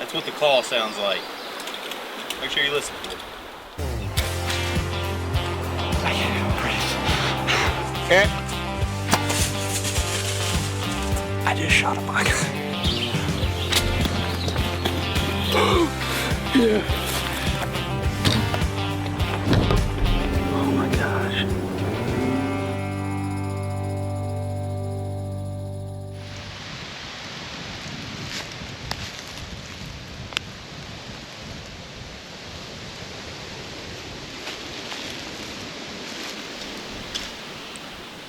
That's what the call sounds like. Make sure you listen to it. Okay. I just shot a buck. Yeah. Oh my gosh.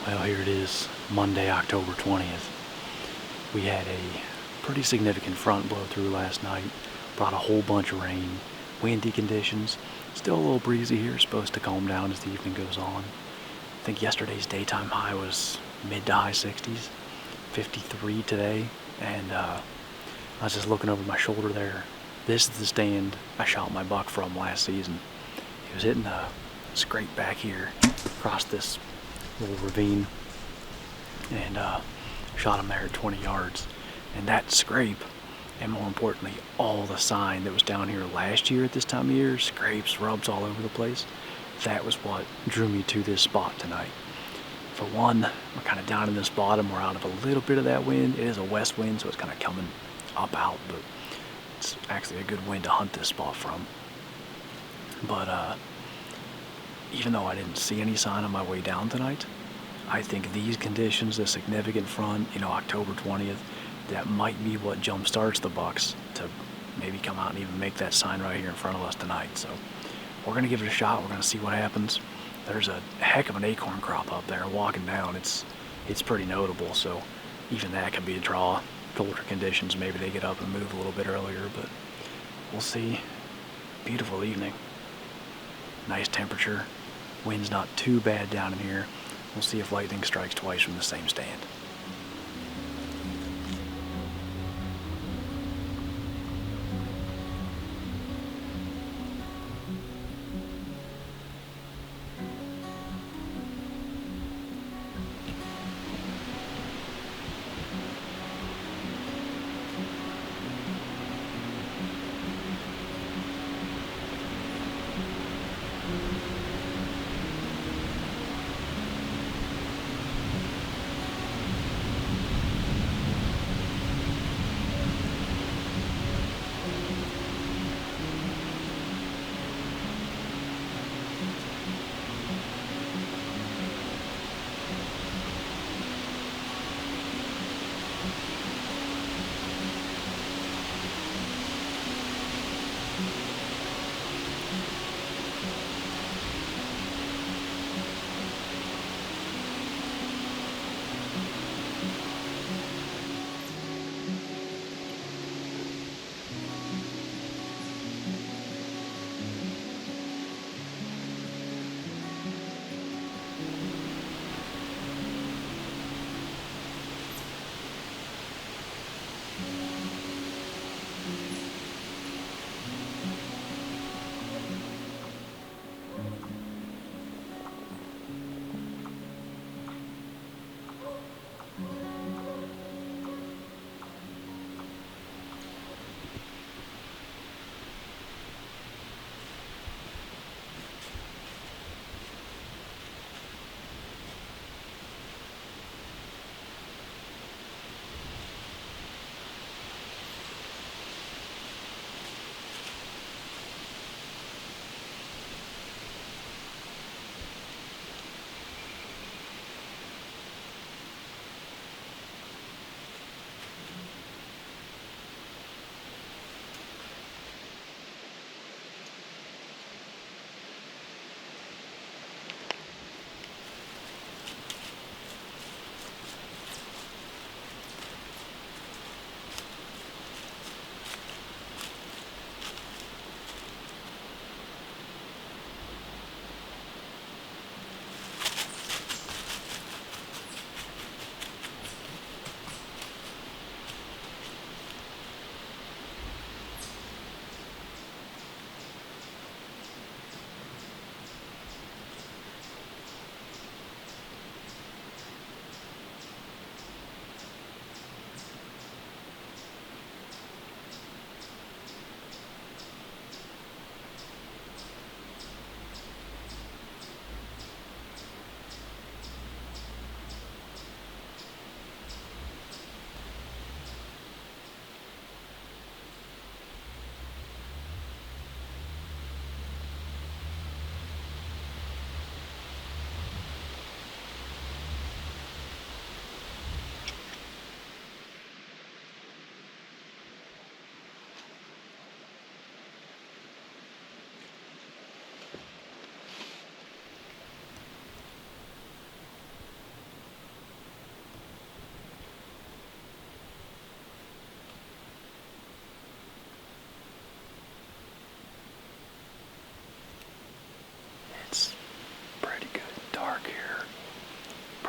Well, here it is, Monday, October 20th. We had a pretty significant front blow through last night. Brought a whole bunch of rain, windy conditions. Still a little breezy here, supposed to calm down as the evening goes on. I think yesterday's daytime high was mid to high 60s, 53 today, and I was just looking over my shoulder there. This is the stand I shot my buck from last season. He was hitting a scrape back here across this little ravine, and shot him there at 20 yards. And that scrape, and more importantly, all the sign that was down here last year at this time of year, scrapes, rubs all over the place, that was what drew me to this spot tonight. For one, we're kind of down in this bottom, we're out of a little bit of that wind. It is a west wind, so it's kind of coming up out, but it's actually a good wind to hunt this spot from. But even though I didn't see any sign on my way down tonight, I think these conditions, the significant front, October 20th, that might be what jump starts the bucks to maybe come out and even make that sign right here in front of us tonight. So we're going to give it a shot. We're going to see what happens. There's a heck of an acorn crop up there. Walking down, it's pretty notable. So even that can be a draw. Colder conditions, maybe they get up and move a little bit earlier, but we'll see. Beautiful evening. Nice temperature. Wind's not too bad down in here. We'll see if lightning strikes twice from the same stand.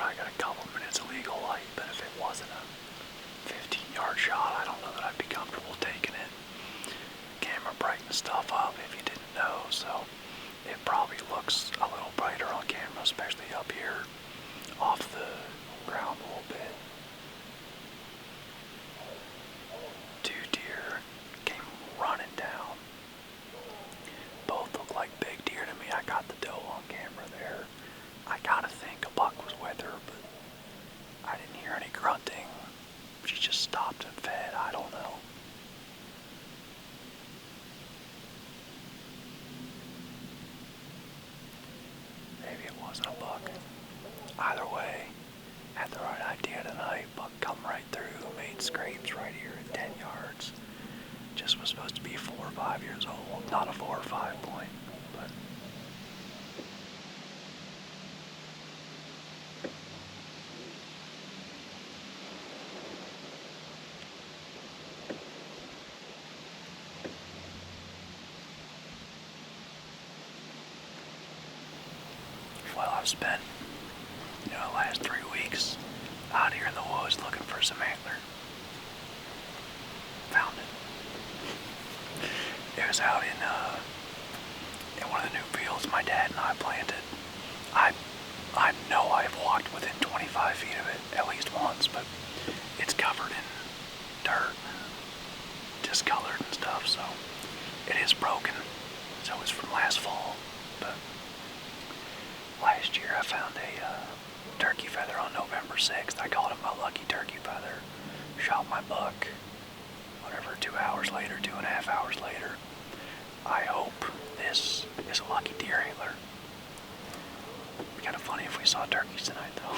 probably got a couple minutes of legal light, but if it wasn't a 15-yard shot, I don't know that I'd be comfortable taking it. Camera brightens stuff up if you didn't know, so it probably looks a little brighter on camera, especially up here off the ground a little bit. Two deer came running down. Both look like big deer to me. I got the doe on camera there. I gotta think a buck was with her, but I didn't hear any grunting. She just stopped and fed. I don't know. Maybe it wasn't a buck. Either way, had the right idea tonight. Buck come right through, made scrapes right here at 10 yards. Just was supposed to be 4 or 5 years old, not a 4 or 5 point, but. Well, I've spent, the last 3 weeks out here in the woods looking for some antler. Found it. It was out in one of the new fields my dad and I planted. I know I've walked within 25 feet of it at least once, but it's covered in dirt, discolored and stuff, so it is broken. So it's from last fall, but last year I found a turkey feather on November 6th. I called it my lucky turkey feather. Shot my buck, 2 hours later, 2.5 hours later. I hope this is a lucky deer antler. It'd be kind of funny if we saw turkeys tonight, though.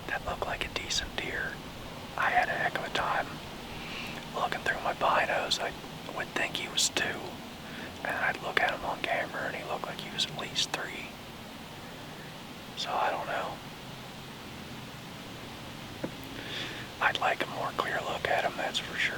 That looked like a decent deer. I had a heck of a time looking through my binos. I would think he was 2, and I'd look at him on camera and he looked like he was at least 3. So I don't know. I'd like a more clear look at him, that's for sure.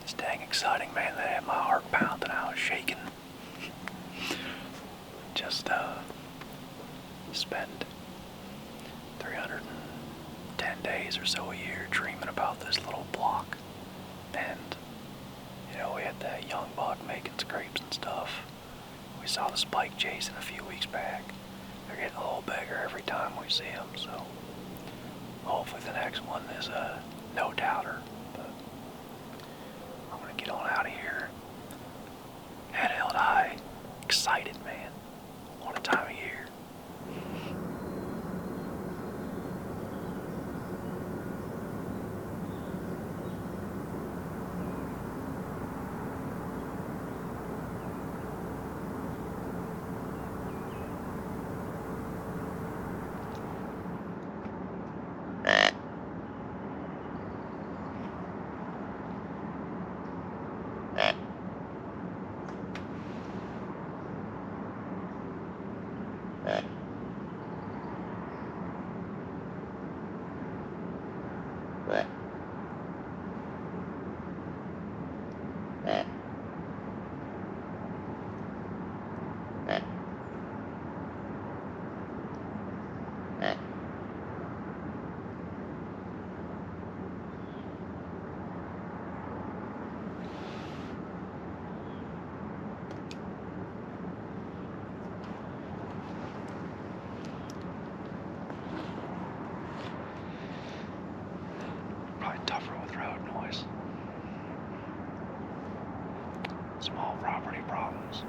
It's dang exciting, man. That had my heart pounding. I was shaking. Just spend 310 days or so a year dreaming about this little block. And, we had that young buck making scrapes and stuff. We saw the spike chasing a few weeks back. They're getting a little bigger every time we see them, so hopefully the next one is a no doubter. But I'm gonna get on out of here. Head held high. Excited, man. What a time of year. Probably tougher with road noise. Small property problems.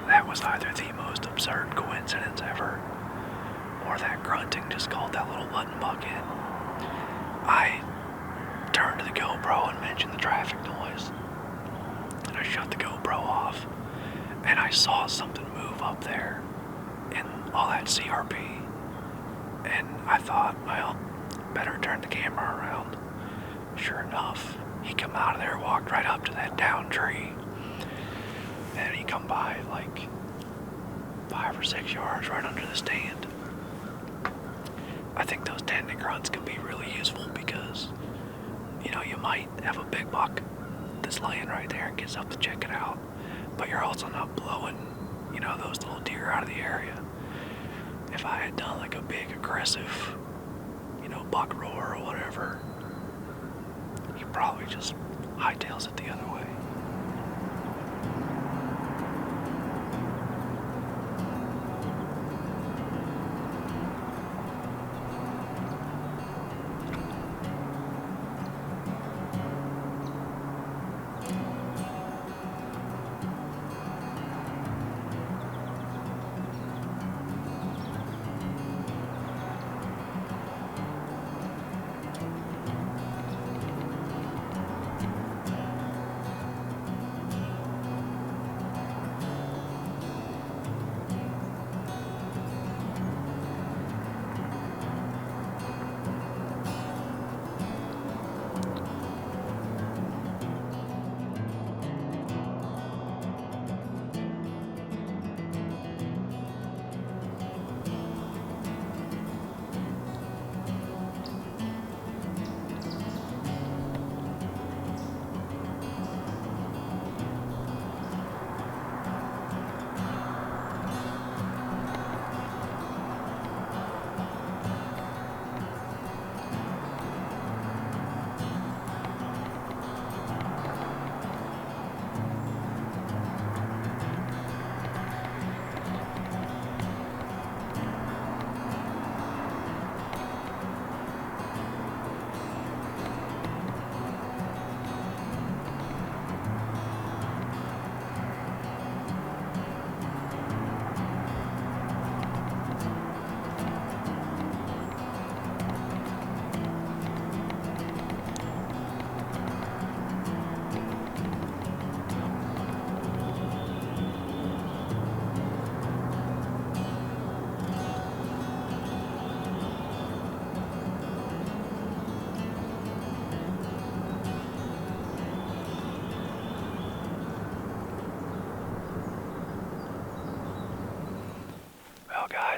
That was either the most absurd coincidence ever, or that grunting just called that little button buck in. I turned to the GoPro and mentioned the traffic noise, and I shut the GoPro off, and I saw something move up there in all that CRP, and I thought, well, better turn the camera around. Sure enough, he come out of there, walked right up to that down tree, and he come by like 5 or 6 yards right under the stand. I think those tending grunts can be really useful because, you know, you might have a big buck that's laying right there and gets up to check it out, but you're also not blowing, you know, those little deer out of the area. If I had done like a big aggressive, you know, buck roar or whatever, he probably just hightails it the other way.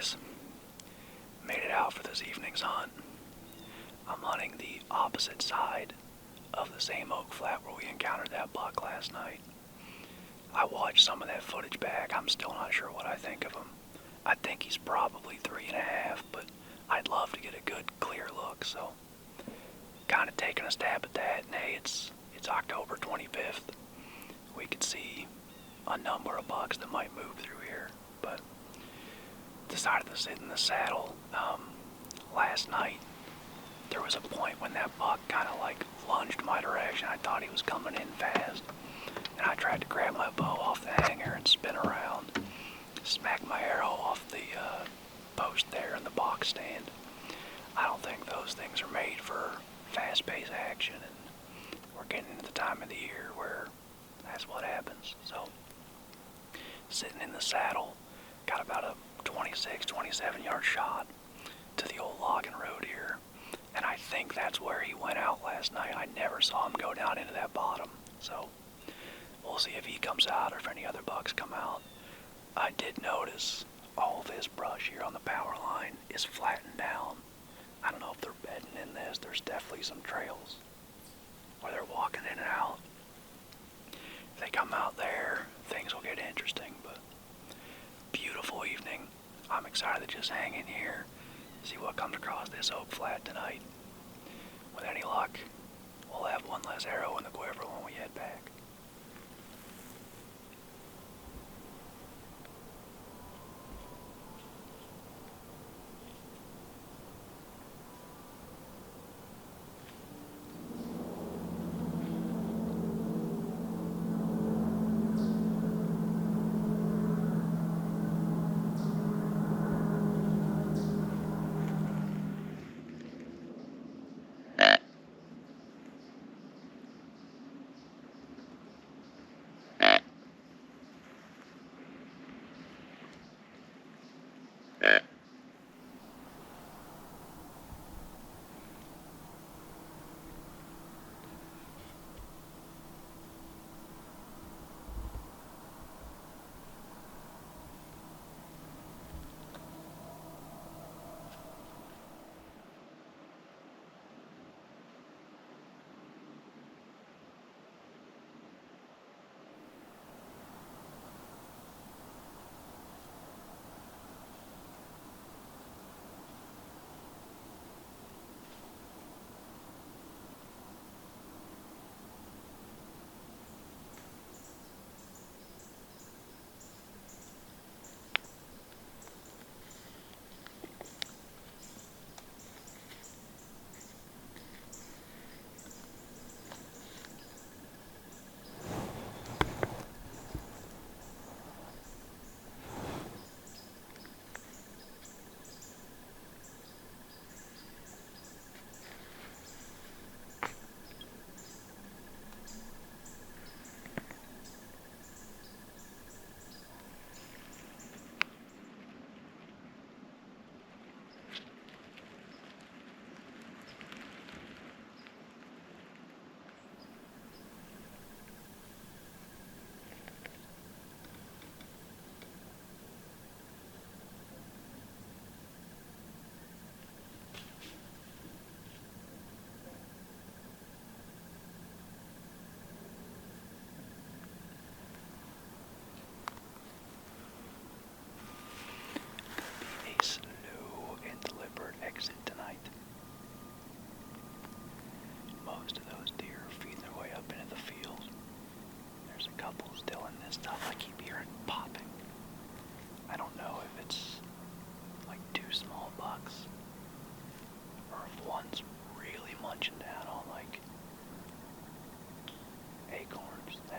guys, made it out for this evening's hunt. I'm hunting the opposite side of the same oak flat where we encountered that buck last night. I watched some of that footage back. I'm still not sure what I think of him. I think he's probably 3.5, but I'd love to get a good clear look, so kind of taking a stab at that. And hey, it's October 25th. We could see a number of bucks that might move through here, but decided to sit in the saddle. Last night there was a point when that buck kind of like lunged my direction. I thought he was coming in fast, and I tried to grab my bow off the hanger and spin around, smack my arrow off the post there in the box stand. I don't think those things are made for fast-paced action, and we're getting into the time of the year where that's what happens. So, sitting in the saddle, got about a 26, 27-yard shot to the old logging road here, and I think that's where he went out last night. I never saw him go down into that bottom, so we'll see if he comes out or if any other bucks come out. I did notice all this brush here on the power line is flattened down. I don't know if they're bedding in this. There's definitely some trails where they're walking in and out. If they come out there, things will get interesting, but beautiful evening. I'm excited to just hang in here, see what comes across this oak flat tonight. With any luck, we'll have one less arrow in the quiver when we head back.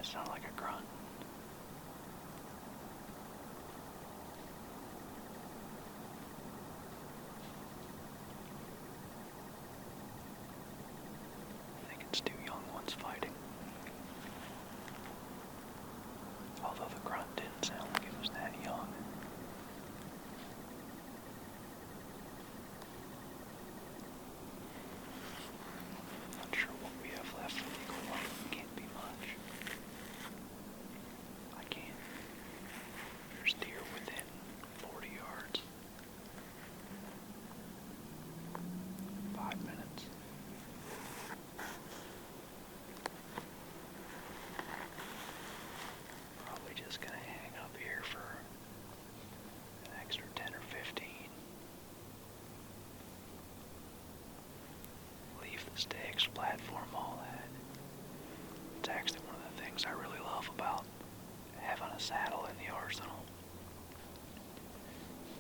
Sound like a grunt. I think it's two young ones fighting. Although the grunt didn't sound like it was that young. Not sure what we have left for legal life. Can't be much. There's deer within 40 yards. saddle in the arsenal.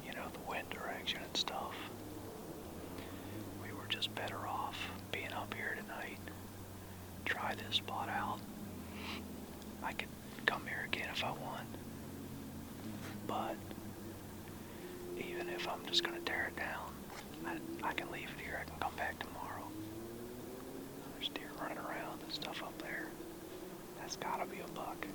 You know, the wind direction and stuff. We were just better off being up here tonight. Try this spot out. I could come here again if I want. But even if I'm just gonna tear it down, I can leave it here. I can come back tomorrow. There's deer running around and stuff up there. That's gotta be a buck.